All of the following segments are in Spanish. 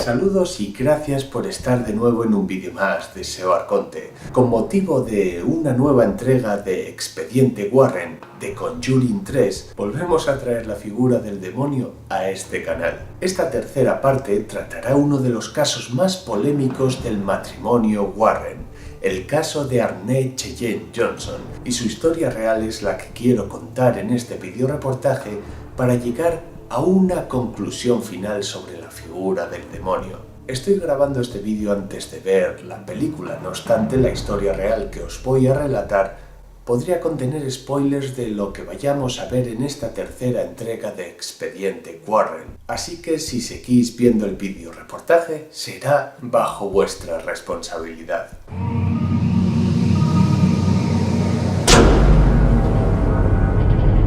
Saludos y gracias por estar de nuevo en un vídeo más de SEO Arconte. Con motivo de una nueva entrega de Expediente Warren de Conjuring 3, volvemos a traer la figura del demonio a este canal. Esta tercera parte tratará uno de los casos más polémicos del matrimonio Warren, el caso de Arnett Cheyenne Johnson, y su historia real es la que quiero contar en este video reportaje para llegar a una conclusión final sobre la figura del demonio. Estoy grabando este vídeo antes de ver la película, no obstante la historia real que os voy a relatar podría contener spoilers de lo que vayamos a ver en esta tercera entrega de Expediente Warren, así que si seguís viendo el vídeo reportaje será bajo vuestra responsabilidad.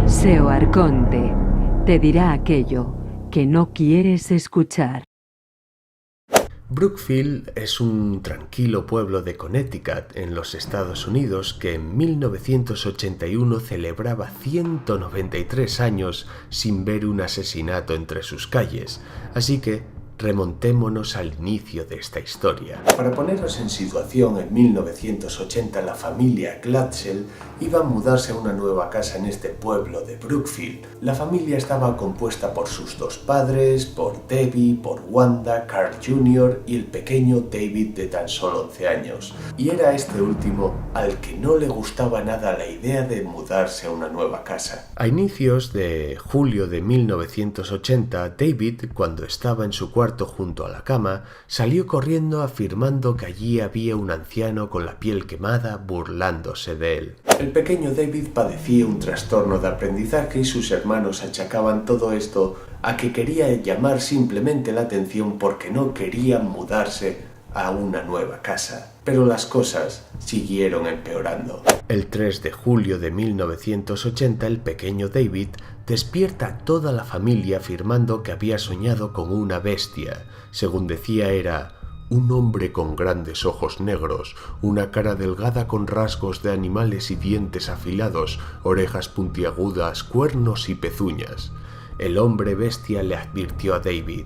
SEO Arconte te dirá aquello que no quieres escuchar. Brookfield es un tranquilo pueblo de Connecticut, en los Estados Unidos, que en 1981 celebraba 193 años sin ver un asesinato entre sus calles, así que remontémonos al inicio de esta historia. Para poneros en situación, en 1980 la familia Glatzel iba a mudarse a una nueva casa en este pueblo de Brookfield. La familia estaba compuesta por sus dos padres, por Debbie, por Wanda, Carl Jr. y el pequeño David de tan solo 11 años. Y era este último al que no le gustaba nada la idea de mudarse a una nueva casa. A inicios de julio de 1980, David, cuando estaba en su cuarto junto a la cama, salió corriendo afirmando que allí había un anciano con la piel quemada burlándose de él. El pequeño David padecía un trastorno de aprendizaje y sus hermanos achacaban todo esto a que quería llamar simplemente la atención porque no quería mudarse a una nueva casa. Pero las cosas siguieron empeorando. El 3 de julio de 1980 el pequeño David despierta a toda la familia afirmando que había soñado con una bestia. Según decía, era un hombre con grandes ojos negros, una cara delgada con rasgos de animales y dientes afilados, orejas puntiagudas, cuernos y pezuñas. El hombre bestia le advirtió a David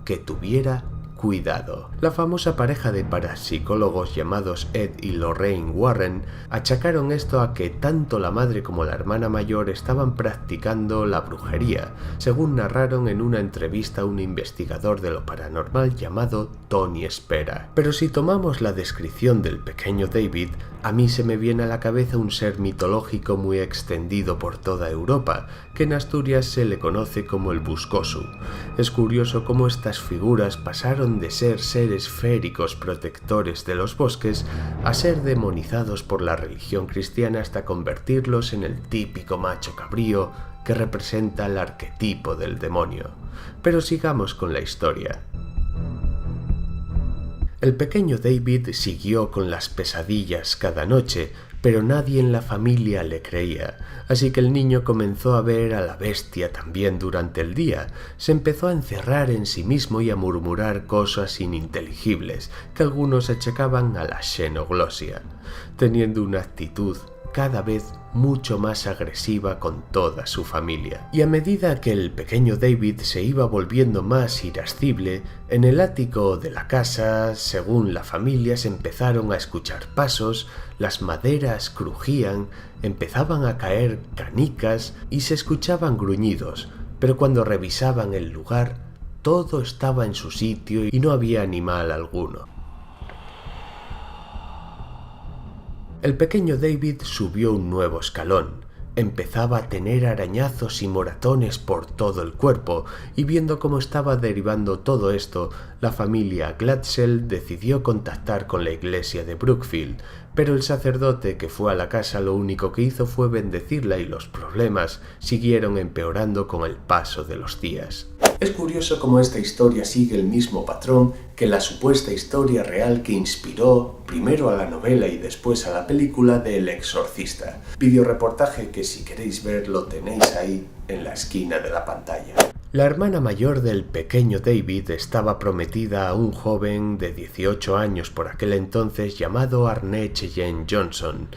que tuviera cuidado. La famosa pareja de parapsicólogos llamados Ed y Lorraine Warren achacaron esto a que tanto la madre como la hermana mayor estaban practicando la brujería, según narraron en una entrevista a un investigador de lo paranormal llamado Tony Spera. Pero si tomamos la descripción del pequeño David, a mí se me viene a la cabeza un ser mitológico muy extendido por toda Europa, que en Asturias se le conoce como el Buscosu. Es curioso cómo estas figuras pasaron de ser seres féricos protectores de los bosques a ser demonizados por la religión cristiana hasta convertirlos en el típico macho cabrío que representa el arquetipo del demonio. Pero sigamos con la historia. El pequeño David siguió con las pesadillas cada noche, pero nadie en la familia le creía, así que el niño comenzó a ver a la bestia también durante el día. Se empezó a encerrar en sí mismo y a murmurar cosas ininteligibles que algunos achacaban a la xenoglosia, teniendo una actitud cada vez mucho más agresiva con toda su familia. Y a medida que el pequeño David se iba volviendo más irascible, en el ático de la casa, según la familia, se empezaron a escuchar pasos, las maderas crujían, empezaban a caer canicas y se escuchaban gruñidos, pero cuando revisaban el lugar, todo estaba en su sitio y no había animal alguno. El pequeño David subió un nuevo escalón. Empezaba a tener arañazos y moratones por todo el cuerpo, y viendo cómo estaba derivando todo esto, la familia Glatzel decidió contactar con la iglesia de Brookfield, pero el sacerdote que fue a la casa lo único que hizo fue bendecirla y los problemas siguieron empeorando con el paso de los días. Es curioso cómo esta historia sigue el mismo patrón que la supuesta historia real que inspiró primero a la novela y después a la película de El Exorcista. Videoreportaje que si queréis ver lo tenéis ahí en la esquina de la pantalla. La hermana mayor del pequeño David estaba prometida a un joven de 18 años por aquel entonces llamado Arne Cheyenne Johnson,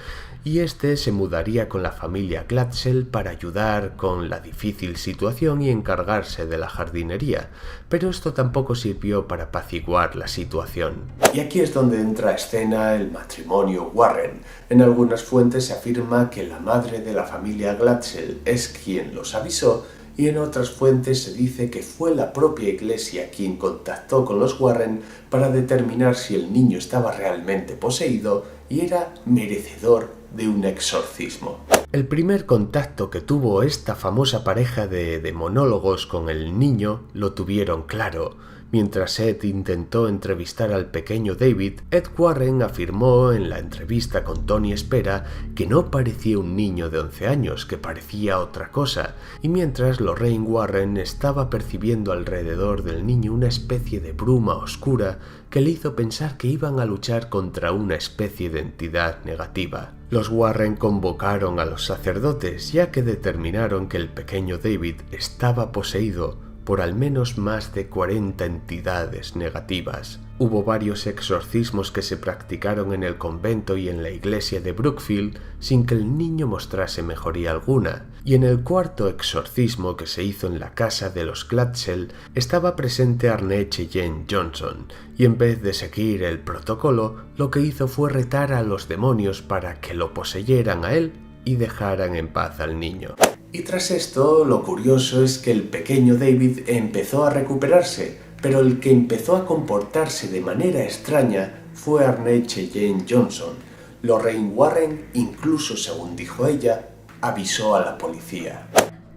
y este se mudaría con la familia Glatzel para ayudar con la difícil situación y encargarse de la jardinería, pero esto tampoco sirvió para apaciguar la situación. Y aquí es donde entra a escena el matrimonio Warren. En algunas fuentes se afirma que la madre de la familia Glatzel es quien los avisó, y en otras fuentes se dice que fue la propia iglesia quien contactó con los Warren para determinar si el niño estaba realmente poseído y era merecedor de un exorcismo. El primer contacto que tuvo esta famosa pareja de demonólogos con el niño lo tuvieron claro. Mientras Ed intentó entrevistar al pequeño David, Ed Warren afirmó en la entrevista con Tony Spera que no parecía un niño de 11 años, que parecía otra cosa, y mientras Lorraine Warren estaba percibiendo alrededor del niño una especie de bruma oscura que le hizo pensar que iban a luchar contra una especie de entidad negativa. Los Warren convocaron a los sacerdotes, ya que determinaron que el pequeño David estaba poseído por al menos más de 40 entidades negativas. Hubo varios exorcismos que se practicaron en el convento y en la iglesia de Brookfield sin que el niño mostrase mejoría alguna, y en el cuarto exorcismo que se hizo en la casa de los Glatzel estaba presente Arne Cheyenne Johnson, y en vez de seguir el protocolo, lo que hizo fue retar a los demonios para que lo poseyeran a él y dejaran en paz al niño. Y tras esto, lo curioso es que el pequeño David empezó a recuperarse, pero el que empezó a comportarse de manera extraña fue Arne Cheyenne Johnson. Lorraine Warren, incluso según dijo ella, avisó a la policía.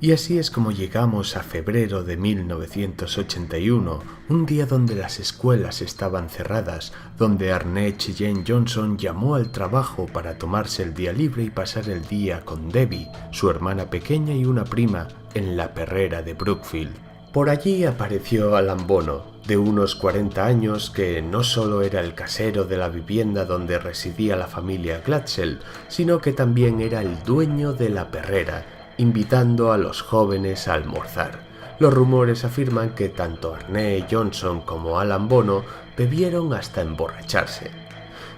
Y así es como llegamos a febrero de 1981, un día donde las escuelas estaban cerradas, donde Arne Cheyenne Johnson llamó al trabajo para tomarse el día libre y pasar el día con Debbie, su hermana pequeña y una prima, en la perrera de Brookfield. Por allí apareció Alan Bono, de unos 40 años, que no solo era el casero de la vivienda donde residía la familia Glatzel, sino que también era el dueño de la perrera, invitando a los jóvenes a almorzar. Los rumores afirman que tanto Arne Johnson como Alan Bono bebieron hasta emborracharse.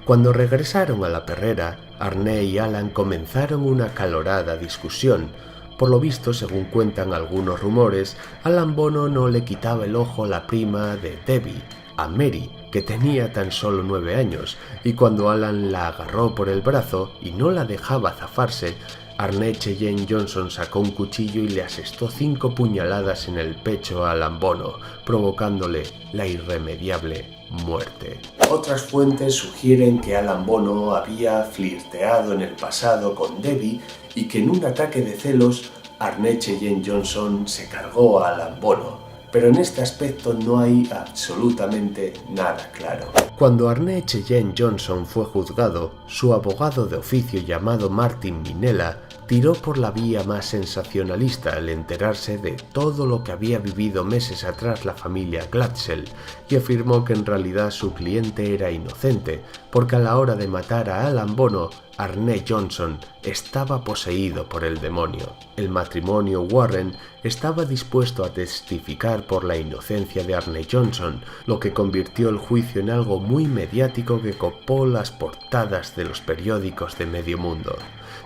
Cuando regresaron a la perrera, Arne y Alan comenzaron una acalorada discusión. Por lo visto, según cuentan algunos rumores, Alan Bono no le quitaba el ojo a la prima de Debbie, a Mary, que tenía tan solo 9 años, y cuando Alan la agarró por el brazo y no la dejaba zafarse, Arne Cheyenne Johnson sacó un cuchillo y le asestó 5 puñaladas en el pecho a Alan Bono, provocándole la irremediable muerte. Otras fuentes sugieren que Alan Bono había flirteado en el pasado con Debbie y que en un ataque de celos Arne Cheyenne Johnson se cargó a Alan Bono, pero en este aspecto no hay absolutamente nada claro. Cuando Arne Cheyenne Johnson fue juzgado, su abogado de oficio llamado Martin Minella tiró por la vía más sensacionalista al enterarse de todo lo que había vivido meses atrás la familia Glatzel y afirmó que en realidad su cliente era inocente, porque a la hora de matar a Alan Bono, Arne Johnson estaba poseído por el demonio. El matrimonio Warren estaba dispuesto a testificar por la inocencia de Arne Johnson, lo que convirtió el juicio en algo muy mediático que copó las portadas de los periódicos de medio mundo.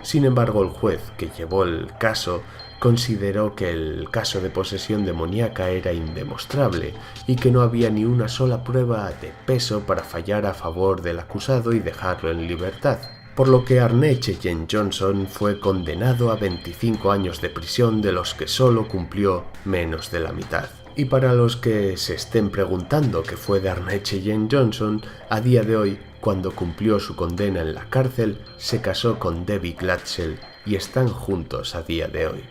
Sin embargo, el juez que llevó el caso consideró que el caso de posesión demoníaca era indemostrable y que no había ni una sola prueba de peso para fallar a favor del acusado y dejarlo en libertad, por lo que Arne Cheyenne Johnson fue condenado a 25 años de prisión, de los que solo cumplió menos de la mitad. Y para los que se estén preguntando qué fue de Arne Cheyenne Johnson, a día de hoy, cuando cumplió su condena en la cárcel, se casó con Debbie Glatzel y están juntos a día de hoy.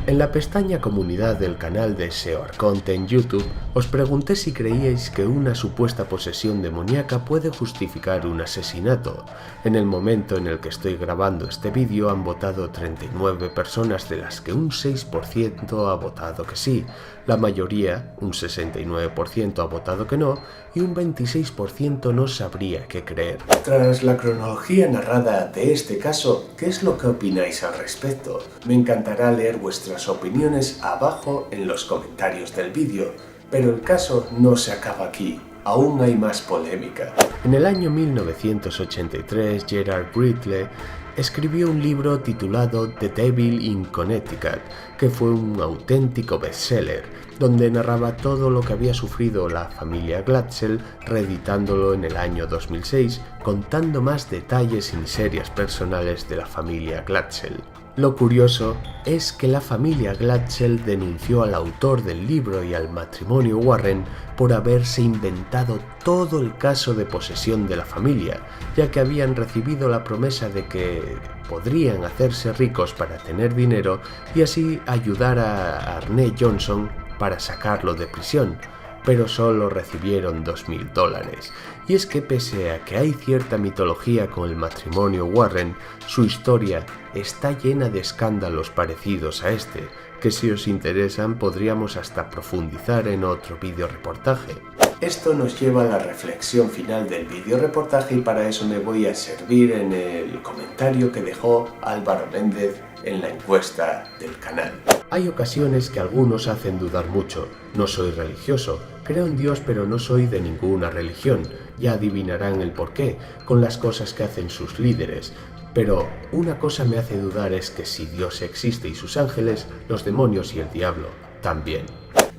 En la pestaña Comunidad del canal de SEO Arconte en YouTube, os pregunté si creíais que una supuesta posesión demoníaca puede justificar un asesinato. En el momento en el que estoy grabando este vídeo han votado 39 personas, de las que un 6% ha votado que sí, la mayoría, un 69%, ha votado que no y un 26% no sabría qué creer. Tras la cronología narrada de este caso, ¿qué es lo que opináis al respecto? Me encantará leer vuestras opiniones abajo en los comentarios del vídeo, pero el caso no se acaba aquí. Aún hay más polémica. En el año 1983, Gerard Bradley escribió un libro titulado The Devil in Connecticut, que fue un auténtico bestseller, donde narraba todo lo que había sufrido la familia Glatzel, reeditándolo en el año 2006, contando más detalles y miserias personales de la familia Glatzel. Lo curioso es que la familia Glatzel denunció al autor del libro y al matrimonio Warren por haberse inventado todo el caso de posesión de la familia, ya que habían recibido la promesa de que podrían hacerse ricos para tener dinero y así ayudar a Arne Johnson para sacarlo de prisión, pero solo recibieron $2.000. Y es que pese a que hay cierta mitología con el matrimonio Warren, su historia está llena de escándalos parecidos a este, que si os interesan podríamos hasta profundizar en otro vídeo reportaje. Esto nos lleva a la reflexión final del vídeo reportaje y para eso me voy a servir en el comentario que dejó Álvaro Méndez en la encuesta del canal. Hay ocasiones que algunos hacen dudar mucho. No soy religioso, creo en Dios pero no soy de ninguna religión. Ya adivinarán el porqué, con las cosas que hacen sus líderes. Pero una cosa me hace dudar es que si Dios existe y sus ángeles, los demonios y el diablo también.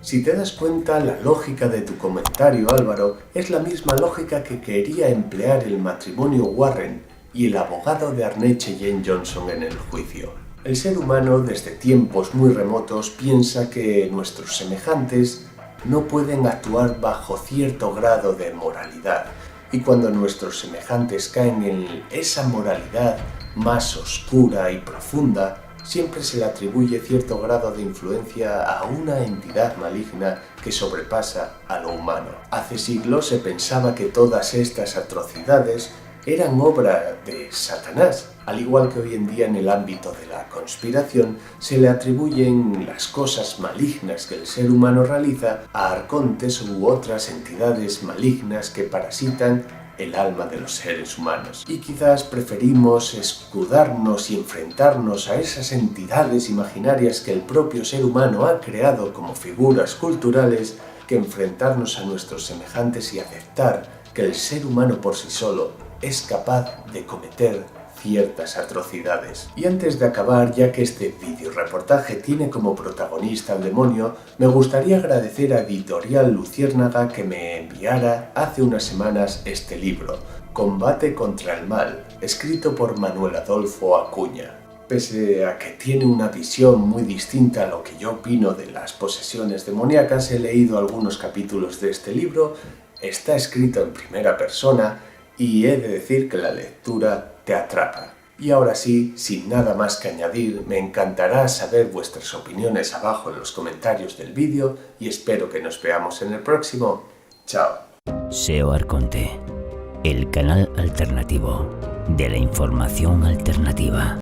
Si te das cuenta, la lógica de tu comentario, Álvaro, es la misma lógica que quería emplear el matrimonio Warren y el abogado de Arne Cheyenne Johnson en el juicio. El ser humano, desde tiempos muy remotos, piensa que nuestros semejantes no pueden actuar bajo cierto grado de moralidad. Y cuando nuestros semejantes caen en esa moralidad más oscura y profunda, siempre se le atribuye cierto grado de influencia a una entidad maligna que sobrepasa a lo humano. Hace siglos se pensaba que todas estas atrocidades eran obra de Satanás, al igual que hoy en día en el ámbito de la conspiración se le atribuyen las cosas malignas que el ser humano realiza a arcontes u otras entidades malignas que parasitan el alma de los seres humanos. Y quizás preferimos escudarnos y enfrentarnos a esas entidades imaginarias que el propio ser humano ha creado como figuras culturales que enfrentarnos a nuestros semejantes y aceptar que el ser humano por sí solo es capaz de cometer ciertas atrocidades. Y antes de acabar, ya que este vídeo reportaje tiene como protagonista al demonio, me gustaría agradecer a Editorial Luciérnaga que me enviara hace unas semanas este libro, Combate contra el Mal, escrito por Manuel Adolfo Acuña. Pese a que tiene una visión muy distinta a lo que yo opino de las posesiones demoníacas, he leído algunos capítulos de este libro, está escrito en primera persona y he de decir que la lectura te atrapa. Y ahora sí, sin nada más que añadir, me encantará saber vuestras opiniones abajo en los comentarios del vídeo y espero que nos veamos en el próximo. Chao. SEO Arconte, el canal alternativo de la información alternativa.